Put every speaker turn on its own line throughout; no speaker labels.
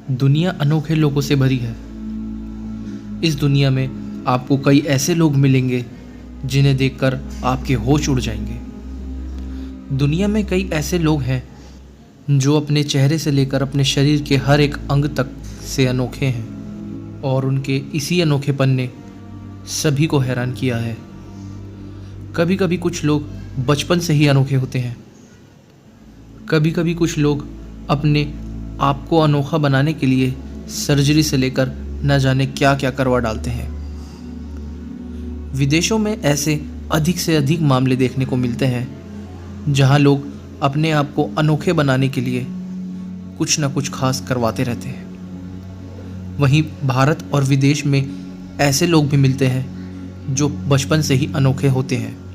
दुनिया अनोखे लोगों से भरी है। इस दुनिया में आपको कई ऐसे लोग मिलेंगे जिन्हें देखकर आपके होश उड़ जाएंगे। दुनिया में कई ऐसे लोग हैं जो अपने चेहरे से लेकर अपने शरीर के हर एक अंग तक से अनोखे हैं और उनके इसी अनोखेपन ने सभी को हैरान किया है। कभी कभी कुछ लोग बचपन से ही अनोखे होते हैं। कभी कभी कुछ लोग अपने आप को अनोखा बनाने के लिए सर्जरी से लेकर न जाने क्या क्या करवा डालते हैं। विदेशों में ऐसे अधिक से अधिक मामले देखने को मिलते हैं जहां लोग अपने आप को अनोखे बनाने के लिए कुछ न कुछ खास करवाते रहते हैं। वहीं भारत और विदेश में ऐसे लोग भी मिलते हैं जो बचपन से ही अनोखे होते हैं।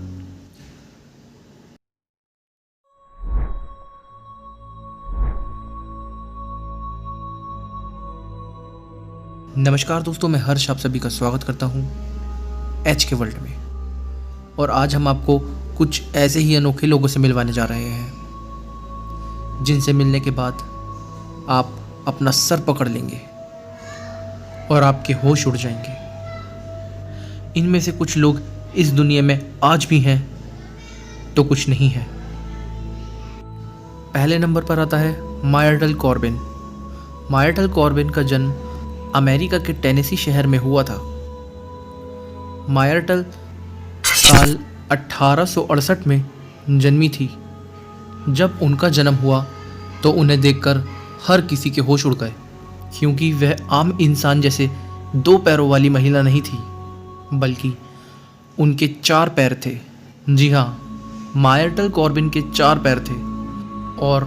नमस्कार दोस्तों, मैं हर्ष आप सभी का स्वागत करता हूं एच के वर्ल्ड में। और आज हम आपको कुछ ऐसे ही अनोखे लोगों से मिलवाने जा रहे हैं जिनसे मिलने के बाद आप अपना सर पकड़ लेंगे और आपके होश उड़ जाएंगे। इनमें से कुछ लोग इस दुनिया में आज भी हैं तो कुछ नहीं है। पहले नंबर पर आता है मायरटल कॉर्बिन। मायरटल कॉर्बिन का जन्म अमेरिका के टेनेसी शहर में हुआ था। मायरटल साल 1868 में जन्मी थी। जब उनका जन्म हुआ तो उन्हें देखकर हर किसी के होश उड़ गए, क्योंकि वह आम इंसान जैसे 2 पैरों वाली महिला नहीं थी, बल्कि उनके 4 पैर थे। जी हाँ, मायरटल कॉर्बिन के 4 पैर थे और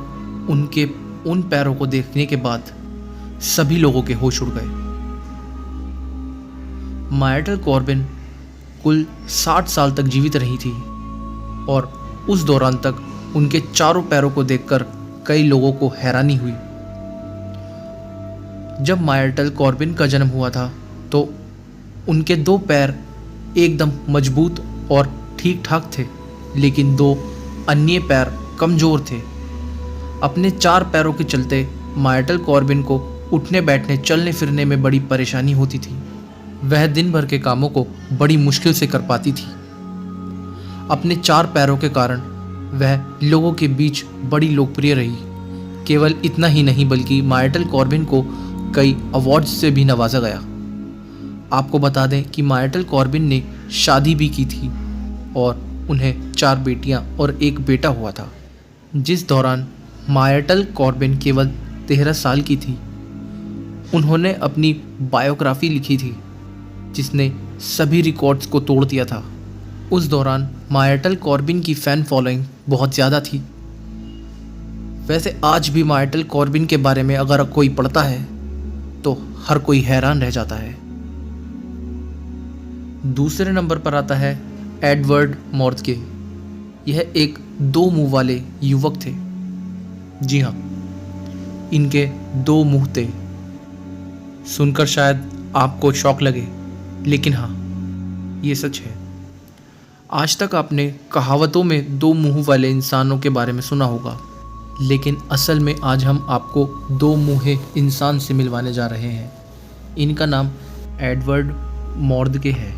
उनके उन पैरों को देखने के बाद सभी लोगों के होश उड़ गए। मायरटल कॉर्बिन कुल 60 साल तक जीवित रही थी और उस दौरान तक उनके चारों पैरों को देखकर कई लोगों को हैरानी हुई। जब मायरटल कॉर्बिन का जन्म हुआ था तो उनके 2 पैर एकदम मजबूत और ठीक ठाक थे, लेकिन 2 अन्य पैर कमज़ोर थे। अपने 4 पैरों के चलते मायरटल कॉर्बिन को उठने बैठने चलने फिरने में बड़ी परेशानी होती थी। वह दिन भर के कामों को बड़ी मुश्किल से कर पाती थी। अपने 4 पैरों के कारण वह लोगों के बीच बड़ी लोकप्रिय रही। केवल इतना ही नहीं बल्कि मायरटल कॉर्बिन को कई अवार्ड्स से भी नवाजा गया। आपको बता दें कि मायरटल कॉर्बिन ने शादी भी की थी और उन्हें 4 बेटियां और 1 बेटा हुआ था। जिस दौरान मायरटल कॉर्बिन केवल 13 साल की थी, उन्होंने अपनी बायोग्राफी लिखी थी जिसने सभी रिकॉर्ड्स को तोड़ दिया था। उस दौरान मायरटल कॉर्बिन की फ़ैन फॉलोइंग बहुत ज़्यादा थी। वैसे आज भी मायरटल कॉर्बिन के बारे में अगर कोई पढ़ता है तो हर कोई हैरान रह जाता है। दूसरे नंबर पर आता है एडवर्ड मॉर्दके। यह एक 2 मुंह वाले युवक थे। जी हाँ, इनके 2 मुंह थे। सुनकर शायद आपको शौक लगे, लेकिन हाँ, ये सच है। आज तक आपने कहावतों में 2 मुंह वाले इंसानों के बारे में सुना होगा, लेकिन असल में आज हम आपको 2 मुँहे इंसान से मिलवाने जा रहे हैं। इनका नाम एडवर्ड मॉर्दके है,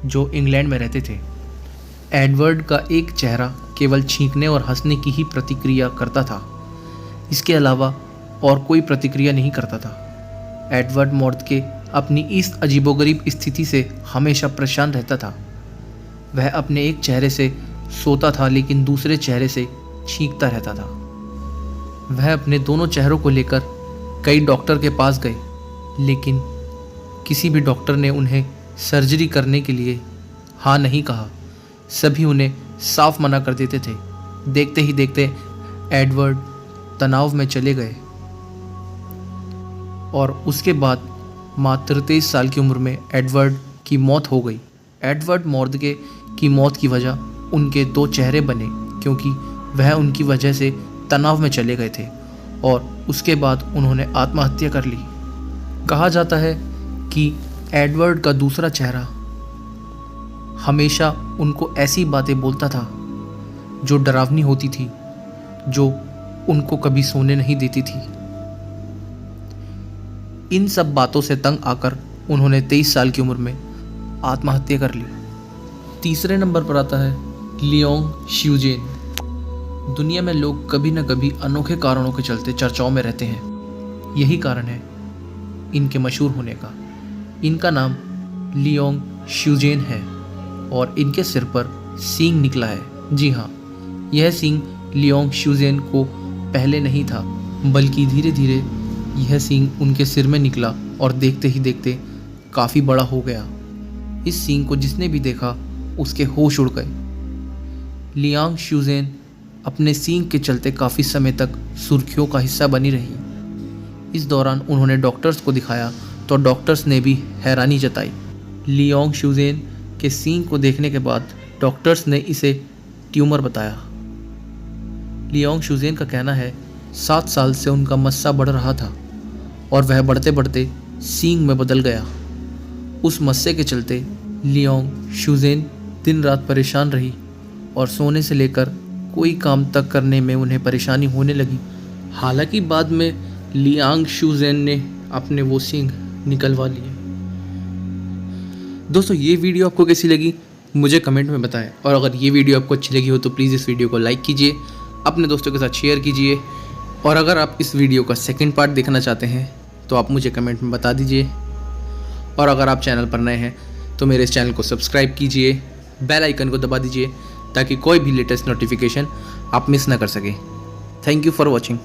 जो इंग्लैंड में रहते थे। एडवर्ड का एक चेहरा केवल छींकने और हंसने की ही प्रतिक्रिया करता था। इसके अलावा और कोई प्रतिक्रिया नहीं करता था। एडवर्ड मॉर्दके अपनी इस अजीबोगरीब स्थिति से हमेशा परेशान रहता था। वह अपने एक चेहरे से सोता था, लेकिन दूसरे चेहरे से छींकता रहता था। वह अपने दोनों चेहरों को लेकर कई डॉक्टर के पास गए, लेकिन किसी भी डॉक्टर ने उन्हें सर्जरी करने के लिए हाँ नहीं कहा। सभी उन्हें साफ मना कर देते थे। देखते ही देखते एडवर्ड तनाव में चले गए और उसके बाद मात्र 23 साल की उम्र में एडवर्ड की मौत हो गई। एडवर्ड मॉर्दके की मौत की वजह उनके 2 चेहरे बने, क्योंकि वह उनकी वजह से तनाव में चले गए थे और उसके बाद उन्होंने आत्महत्या कर ली। कहा जाता है कि एडवर्ड का दूसरा चेहरा हमेशा उनको ऐसी बातें बोलता था जो डरावनी होती थी, जो उनको कभी सोने नहीं देती थी। इन सब बातों से तंग आकर उन्होंने 23 साल की उम्र में आत्महत्या कर ली। तीसरे नंबर पर आता है लियोंग शिवजेन। दुनिया में लोग कभी न कभी अनोखे कारणों के चलते चर्चाओं में रहते हैं। यही कारण है इनके मशहूर होने का। इनका नाम लियोंग शिवजेन है और इनके सिर पर सींग निकला है। जी हाँ, यह सींग लियोंग शिवजेन को पहले नहीं था, बल्कि धीरे धीरे यह सींग उनके सिर में निकला और देखते ही देखते काफ़ी बड़ा हो गया। इस सींग को जिसने भी देखा उसके होश उड़ गए। लियांग शिवजेन अपने सींग के चलते काफ़ी समय तक सुर्खियों का हिस्सा बनी रही। इस दौरान उन्होंने डॉक्टर्स को दिखाया तो डॉक्टर्स ने भी हैरानी जताई। लियोंग शिवजेन के सींग को देखने के बाद डॉक्टर्स ने इसे ट्यूमर बताया। लियोंग शिवजेन का कहना है 7 साल से उनका मस्सा बढ़ रहा था और वह बढ़ते बढ़ते सींग में बदल गया। उस मस्से के चलते लियोंग शिवजेन दिन रात परेशान रही और सोने से लेकर कोई काम तक करने में उन्हें परेशानी होने लगी। हालांकि बाद में लियांग शिवजेन ने अपने वो सींग निकलवा लिए। दोस्तों, ये वीडियो आपको कैसी लगी मुझे कमेंट में बताएं, और अगर ये वीडियो आपको अच्छी लगी हो तो प्लीज़ इस वीडियो को लाइक कीजिए, अपने दोस्तों के साथ शेयर कीजिए, और अगर आप इस वीडियो का सेकंड पार्ट देखना चाहते हैं तो आप मुझे कमेंट में बता दीजिए। और अगर आप चैनल पर नए हैं तो मेरे इस चैनल को सब्सक्राइब कीजिए, बेल आइकन को दबा दीजिए ताकि कोई भी लेटेस्ट नोटिफिकेशन आप मिस ना कर सकें। Thank you for watching.